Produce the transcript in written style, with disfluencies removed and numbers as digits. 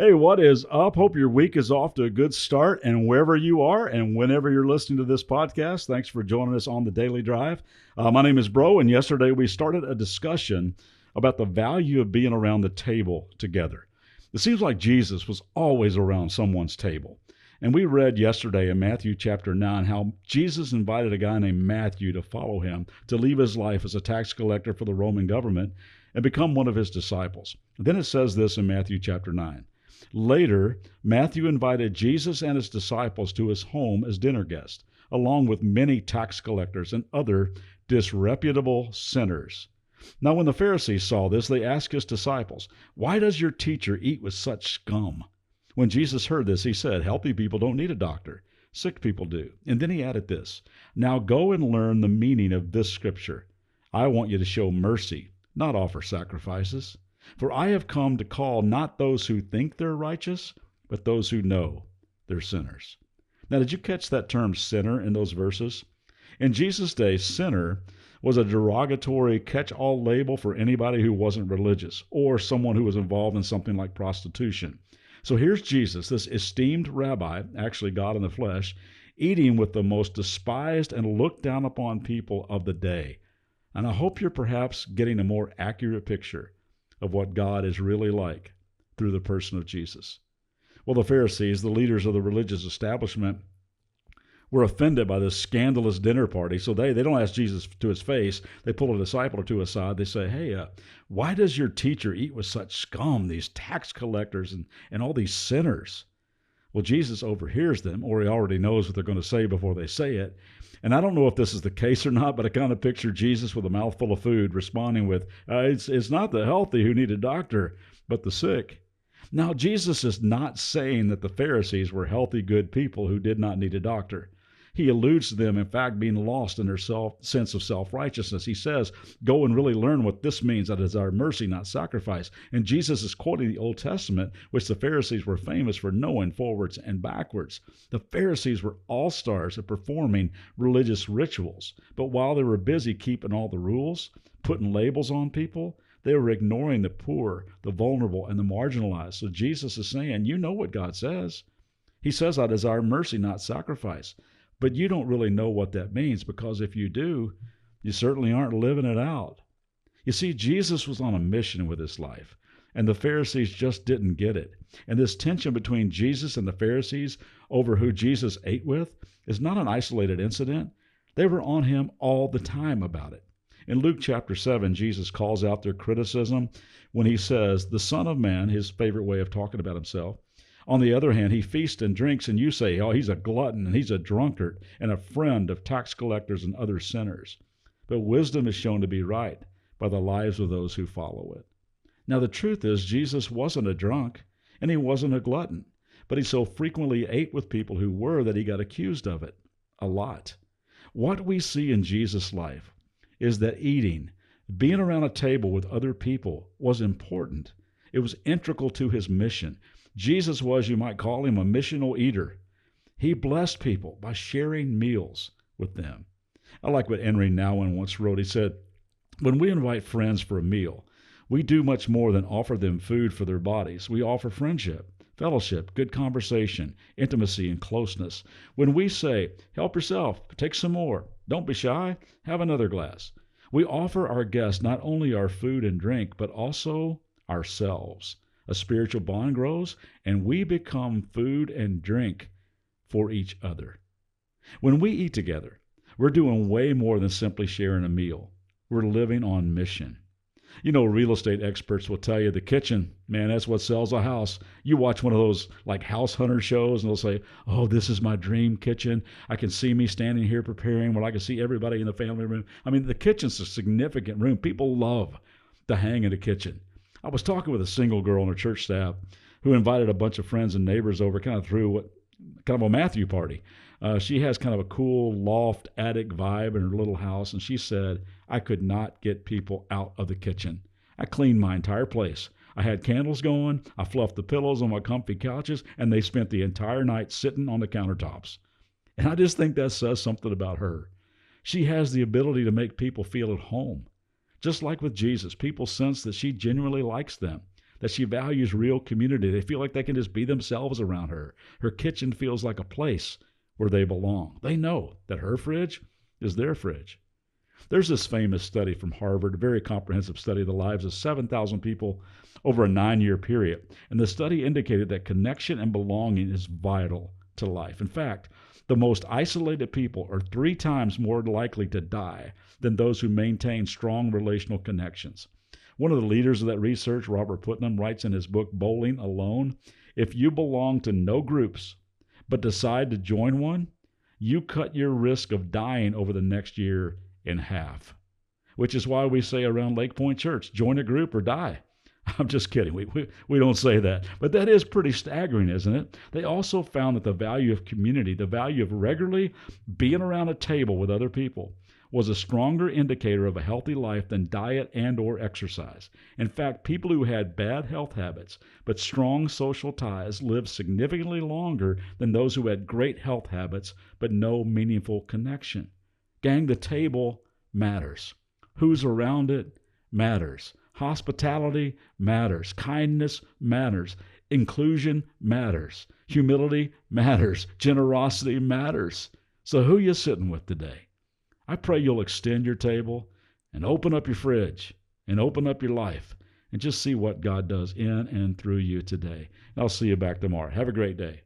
Hey, what is up? Hope your week is off to a good start. And wherever you are and whenever you're listening to this podcast, thanks for joining us on the Daily Drive. My name is Breaux, and yesterday we started a discussion about the value of being around the table together. It seems like Jesus was always around someone's table. And we read yesterday in Matthew chapter 9 how Jesus invited a guy named Matthew to follow him, to leave his life as a tax collector for the Roman government and become one of his disciples. And then it says this in Matthew chapter 9. Later, Matthew invited Jesus and his disciples to his home as dinner guests, along with many tax collectors and other disreputable sinners. Now, when the Pharisees saw this, they asked his disciples, "Why does your teacher eat with such scum?" When Jesus heard this, he said, "Healthy people don't need a doctor. Sick people do." And then he added this, "Now go and learn the meaning of this scripture. I want you to show mercy, not offer sacrifices. For I have come to call not those who think they're righteous, but those who know they're sinners." Now, did you catch that term sinner in those verses? In Jesus' day, sinner was a derogatory catch-all label for anybody who wasn't religious or someone who was involved in something like prostitution. So here's Jesus, this esteemed rabbi, actually God in the flesh, eating with the most despised and looked down upon people of the day. And I hope you're perhaps getting a more accurate picture of what God is really like through the person of Jesus. Well, the Pharisees, the leaders of the religious establishment, were offended by this scandalous dinner party. So they don't ask Jesus to his face. They pull a disciple or two aside. They say, "Hey, why does your teacher eat with such scum, these tax collectors and all these sinners?" Well, Jesus overhears them, or he already knows what they're going to say before they say it. And I don't know if this is the case or not, but I kind of picture Jesus with a mouthful of food responding with, it's not the healthy who need a doctor, but the sick. Now, Jesus is not saying that the Pharisees were healthy, good people who did not need a doctor. He alludes to them, in fact, being lost in their sense of self-righteousness. He says, go and really learn what this means, that is our mercy, not sacrifice. And Jesus is quoting the Old Testament, which the Pharisees were famous for knowing forwards and backwards. The Pharisees were all-stars at performing religious rituals. But while they were busy keeping all the rules, putting labels on people, they were ignoring the poor, the vulnerable, and the marginalized. So Jesus is saying, you know what God says. He says, I desire mercy, not sacrifice. But you don't really know what that means, because if you do, you certainly aren't living it out. You see, Jesus was on a mission with his life, and the Pharisees just didn't get it. And this tension between Jesus and the Pharisees over who Jesus ate with is not an isolated incident. They were on him all the time about it. In Luke chapter 7, Jesus calls out their criticism when he says, the Son of Man, his favorite way of talking about himself, on the other hand, he feasts and drinks, and you say, oh, he's a glutton, and he's a drunkard, and a friend of tax collectors and other sinners. But wisdom is shown to be right by the lives of those who follow it. Now, the truth is, Jesus wasn't a drunk, and he wasn't a glutton, but he so frequently ate with people who were that he got accused of it a lot. What we see in Jesus' life is that eating, being around a table with other people, was important. It was integral to his mission. Jesus was, you might call him, a missional eater. He blessed people by sharing meals with them. I like what Henry Nouwen once wrote. He said, when we invite friends for a meal, we do much more than offer them food for their bodies. We offer friendship, fellowship, good conversation, intimacy, and closeness. When we say, help yourself, take some more, don't be shy, have another glass, we offer our guests not only our food and drink, but also ourselves. A spiritual bond grows, and we become food and drink for each other. When we eat together, we're doing way more than simply sharing a meal. We're living on mission. You know, real estate experts will tell you the kitchen, man, that's what sells a house. You watch one of those like house hunter shows, and they'll say, oh, this is my dream kitchen. I can see me standing here preparing where I can see everybody in the family room. I mean, the kitchen's a significant room. People love to hang in the kitchen. I was talking with a single girl on her church staff who invited a bunch of friends and neighbors over, kind of a Matthew party. She has kind of a cool loft attic vibe in her little house, and she said, I could not get people out of the kitchen. I cleaned my entire place. I had candles going, I fluffed the pillows on my comfy couches, and they spent the entire night sitting on the countertops. And I just think that says something about her. She has the ability to make people feel at home. Just like with Jesus, people sense that she genuinely likes them, that she values real community. They feel like they can just be themselves around her. Her kitchen feels like a place where they belong. They know that her fridge is their fridge. There's this famous study from Harvard, a very comprehensive study of the lives of 7,000 people over a 9-year period. And the study indicated that connection and belonging is vital to life. In fact, the most isolated people are 3 times more likely to die than those who maintain strong relational connections. One of the leaders of that research, Robert Putnam, writes in his book, Bowling Alone, if you belong to no groups but decide to join one, you cut your risk of dying over the next year in half. Which is why we say around Lakepointe Church, join a group or die. I'm just kidding. We don't say that. But that is pretty staggering, isn't it? They also found that the value of community, the value of regularly being around a table with other people, was a stronger indicator of a healthy life than diet and or exercise. In fact, people who had bad health habits but strong social ties lived significantly longer than those who had great health habits but no meaningful connection. Gang, the table matters. Who's around it matters. Hospitality matters. Kindness matters. Inclusion matters. Humility matters. Generosity matters. So who you sitting with today? I pray you'll extend your table and open up your fridge and open up your life and just see what God does in and through you today. And I'll see you back tomorrow. Have a great day.